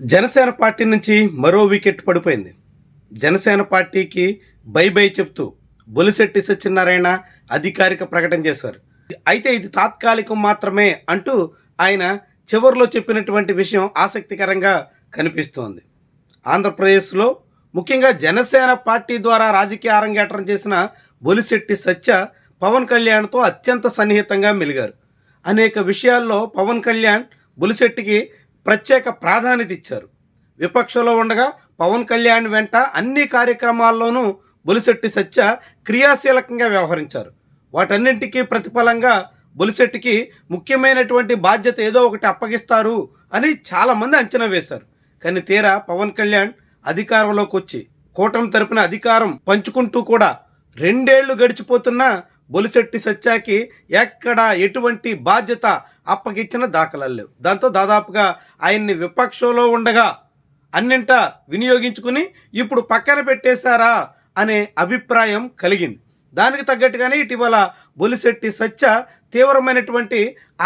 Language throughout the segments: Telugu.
జనసేన పార్టీ నుంచి మరో వికెట్ పడిపోయింది. జనసేన పార్టీకి బై బై చెప్తూ బొలిశెట్టి సత్యనారాయణ అధికారిక ప్రకటన చేశారు. అయితే ఇది తాత్కాలికం మాత్రమే అంటూ ఆయన చివరిలో చెప్పినటువంటి విషయం ఆసక్తికరంగా కనిపిస్తోంది. ఆంధ్రప్రదేశ్లో ముఖ్యంగా జనసేన పార్టీ ద్వారా రాజకీయ అరంగేట్రం చేసిన బొలిశెట్టి సత్య పవన్ కళ్యాణ్తో అత్యంత సన్నిహితంగా మెలిగారు. అనేక విషయాల్లో పవన్ కళ్యాణ్ బొలిశెట్టికి ప్రత్యేక ప్రాధాన్యత ఇచ్చారు. విపక్షంలో ఉండగా పవన్ కళ్యాణ్ వెంట అన్ని కార్యక్రమాల్లోనూ బొలిశెట్టి సత్య క్రియాశీలకంగా వ్యవహరించారు. వాటన్నింటికీ ప్రతిఫలంగా బొలిశెట్టికి ముఖ్యమైనటువంటి బాధ్యత ఏదో ఒకటి అప్పగిస్తారు అని చాలామంది అంచనా వేశారు. కానీ తీరా పవన్ కళ్యాణ్ అధికారంలోకి వచ్చి కూటమి తరపున అధికారం పంచుకుంటూ కూడా 2 ఏళ్లు గడిచిపోతున్నా బొలిశెట్టి సత్యాకి ఎక్కడా ఎటువంటి బాధ్యత అప్పగిచ్చిన దాఖలాలు లేవు. దాంతో దాదాపుగా ఆయన్ని విపక్షంలో ఉండగా అన్నింటా వినియోగించుకుని ఇప్పుడు పక్కన పెట్టేశారా అనే అభిప్రాయం కలిగింది. దానికి తగ్గట్టుగానే ఇటీవల బొలిశెట్టి సత్య తీవ్రమైనటువంటి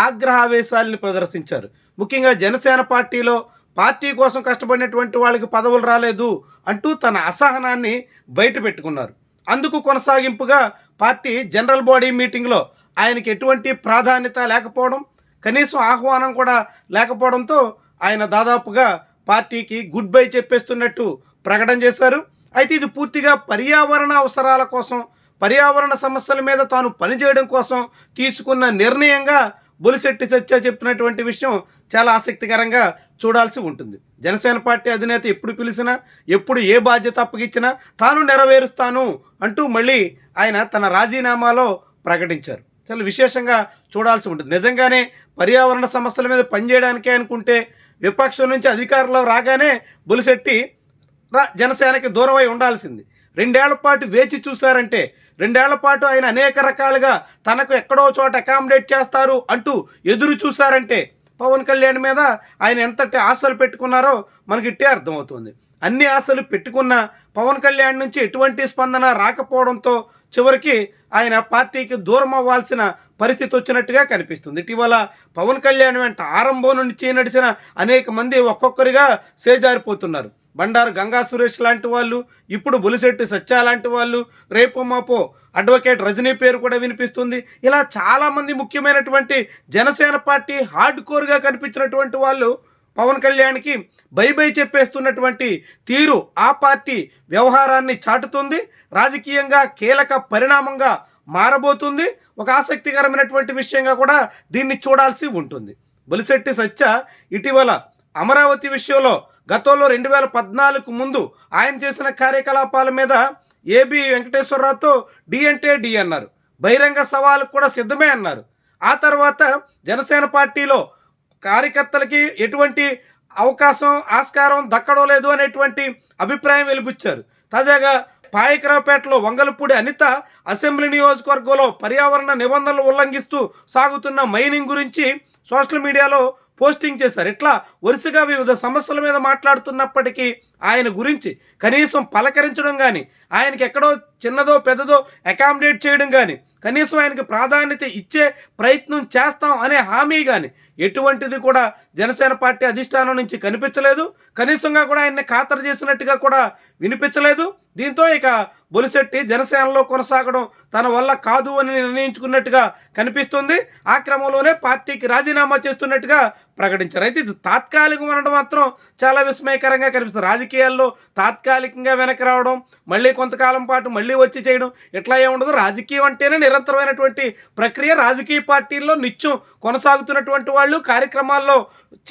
ఆగ్రహావేశాలని ప్రదర్శించారు. ముఖ్యంగా జనసేన పార్టీలో పార్టీ కోసం కష్టపడినటువంటి వాళ్ళకి పదవులు రాలేదు అంటూ తన అసహనాన్ని బయట పెట్టుకున్నారు. అందుకు కొనసాగింపుగా పార్టీ జనరల్ బాడీ మీటింగ్లో ఆయనకి ఎటువంటి ప్రాధాన్యత లేకపోవడం, కనీసం ఆహ్వానం కూడా లేకపోవడంతో ఆయన దాదాపుగా పార్టీకి గుడ్ బై చెప్పేస్తున్నట్టు ప్రకటన చేశారు. అయితే ఇది పూర్తిగా పర్యావరణ అవసరాల కోసం, పర్యావరణ సమస్యల మీద తాను పనిచేయడం కోసం తీసుకున్న నిర్ణయంగా బొలిశెట్టి సత్య చెప్తున్నటువంటి విషయం చాలా ఆసక్తికరంగా చూడాల్సి ఉంటుంది. జనసేన పార్టీ అధినేత ఎప్పుడు పిలిచినా, ఎప్పుడు ఏ బాధ్యత అప్పగించినా తాను నెరవేరుస్తాను అంటూ మళ్ళీ ఆయన తన రాజీనామాలో ప్రకటించారు. చాలా విశేషంగా చూడాల్సి ఉంటుంది. నిజంగానే పర్యావరణ సమస్యల మీద పనిచేయడానికే అనుకుంటే విపక్షం నుంచి అధికారంలో రాగానే బొలిశెట్టి జనసేనకి దూరం అయి ఉండాల్సింది. 2 ఏళ్ల పాటు వేచి చూశారంటే, 2 ఏళ్ల పాటు ఆయన అనేక రకాలుగా తనకు ఎక్కడో చోట అకామిడేట్ చేస్తారు అంటూ ఎదురు చూశారంటే పవన్ కళ్యాణ్ మీద ఆయన ఎంతటి ఆశలు పెట్టుకున్నారో మనకి ఇట్టే అర్థమవుతుంది. అన్ని ఆశలు పెట్టుకున్న పవన్ కళ్యాణ్ నుంచి ఎటువంటి స్పందన రాకపోవడంతో చివరికి ఆయన పార్టీకి దూరం అవ్వాల్సిన పరిస్థితి వచ్చినట్టుగా కనిపిస్తుంది. ఇటీవల పవన్ కళ్యాణ్ వెంట ఆరంభం నుంచి నడిచిన అనేక మంది ఒక్కొక్కరిగా సేజారిపోతున్నారు. బండారు గంగా సురేష్ లాంటి వాళ్ళు, ఇప్పుడు బొలిశెట్టి సత్య లాంటి వాళ్ళు, రేపు మాపో అడ్వకేట్ రజనీ పేరు కూడా వినిపిస్తుంది. ఇలా చాలామంది ముఖ్యమైనటువంటి జనసేన పార్టీ హార్డ్ కోర్గా కనిపించినటువంటి వాళ్ళు పవన్ కళ్యాణ్కి బై బై చెప్పేస్తున్నటువంటి తీరు ఆ పార్టీ వ్యవహారాన్ని చాటుతుంది. రాజకీయంగా కీలక పరిణామంగా మారబోతుంది. ఒక ఆసక్తికరమైనటువంటి విషయంగా కూడా దీన్ని చూడాల్సి ఉంటుంది. బొలిశెట్టి సత్య ఇటీవల అమరావతి విషయంలో గతంలో 2014 ముందు ఆయన చేసిన కార్యకలాపాల మీద ఏబి వెంకటేశ్వరరావుతో డి అంటే డి అన్నారు. బహిరంగ సవాలు కూడా సిద్ధమే అన్నారు. ఆ తర్వాత జనసేన పార్టీలో కార్యకర్తలకి ఎటువంటి అవకాశం, ఆస్కారం దక్కడం లేదు అనేటువంటి అభిప్రాయం వెలిబుచ్చారు. తాజాగా పాయకరావుపేటలో వంగలపూడి అనిత అసెంబ్లీ నియోజకవర్గంలో పర్యావరణ నిబంధనలు ఉల్లంఘిస్తూ సాగుతున్న మైనింగ్ గురించి సోషల్ మీడియాలో పోస్టింగ్ చేశారు. ఇట్లా వరుసగా వివిధ సమస్యల మీద మాట్లాడుతున్నప్పటికీ ఆయన గురించి కనీసం పలకరించడం కానీ, ఆయనకి ఎక్కడో చిన్నదో పెద్దదో అకామిడేట్ చేయడం కానీ, కనీసం ఆయనకి ప్రాధాన్యత ఇచ్చే ప్రయత్నం చేస్తాం అనే హామీ కానీ ఎటువంటిది కూడా జనసేన పార్టీ అధిష్టానం నుంచి కనిపించలేదు. కనీసంగా కూడా ఆయన్ని ఖాతరు చేసినట్టుగా కూడా వినిపించలేదు. దీంతో ఇక బొలిశెట్టి జనసేనలో కొనసాగడం తన వల్ల కాదు అని నిర్ణయించుకున్నట్టుగా కనిపిస్తుంది. ఆ క్రమంలోనే పార్టీకి రాజీనామా చేస్తున్నట్టుగా ప్రకటించారు. అయితే ఇది తాత్కాలికం అనడం మాత్రం చాలా విస్మయకరంగా కనిపిస్తుంది. రాజకీయాల్లో తాత్కాలికంగా వెనక్కి రావడం, మళ్ళీ కొంతకాలం పాటు మళ్ళీ వచ్చి చేయడం ఇట్లా ఏముండదు. రాజకీయం అంటేనే నిరంతరమైనటువంటి ప్రక్రియ. రాజకీయ పార్టీల్లో నిత్యం కొనసాగుతున్నటువంటి వాళ్ళు, కార్యక్రమాల్లో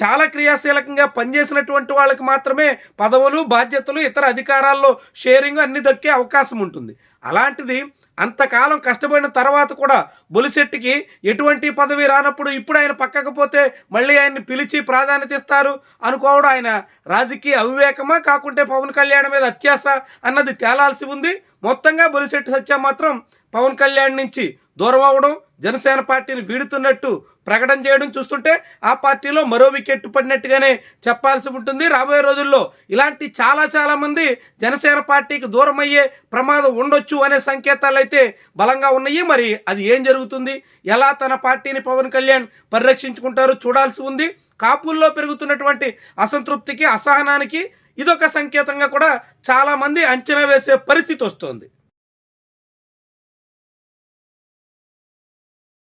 చాలా క్రియాశీలకంగా పనిచేసినటువంటి వాళ్ళకి మాత్రమే పదవులు, బాధ్యతలు, ఇతర అధికారాల్లో షేరింగ్ అన్ని దక్కే అవకాశం ఉంటుంది. అలాంటిది అంతకాలం కష్టపడిన తర్వాత కూడా బొలిశెట్టికి ఎటువంటి పదవి రానప్పుడు ఇప్పుడు ఆయన పక్కకు పోతే మళ్ళీ ఆయన్ని పిలిచి ప్రాధాన్యత ఇస్తారు అనుకోవడం ఆయన రాజకీయ అవివేకమా, కాకుంటే పవన్ కళ్యాణ్ మీద అత్యాశ అన్నది తేలాల్సి ఉంది. మొత్తంగా బొలిశెట్టి సత్య మాత్రం పవన్ కళ్యాణ్ నుంచి దూరం అవ్వడం, జనసేన పార్టీని వీడుతున్నట్టు ప్రకటన చేయడం చూస్తుంటే ఆ పార్టీలో మరో వికెట్ పడినట్టుగానే చెప్పాల్సి ఉంటుంది. రాబోయే రోజుల్లో ఇలాంటి చాలా మంది జనసేన పార్టీకి దూరం అయ్యే ప్రమాదం ఉండొచ్చు అనే సంకేతాలు అయితే బలంగా ఉన్నాయి. మరి అది ఏం జరుగుతుంది, ఎలా తన పార్టీని పవన్ కళ్యాణ్ పరిరక్షించుకుంటారో చూడాల్సి ఉంది. కాపుల్లో పెరుగుతున్నటువంటి అసంతృప్తికి, అసహనానికి ఇదొక సంకేతంగా కూడా చాలామంది అంచనా వేసే పరిస్థితి వస్తోంది.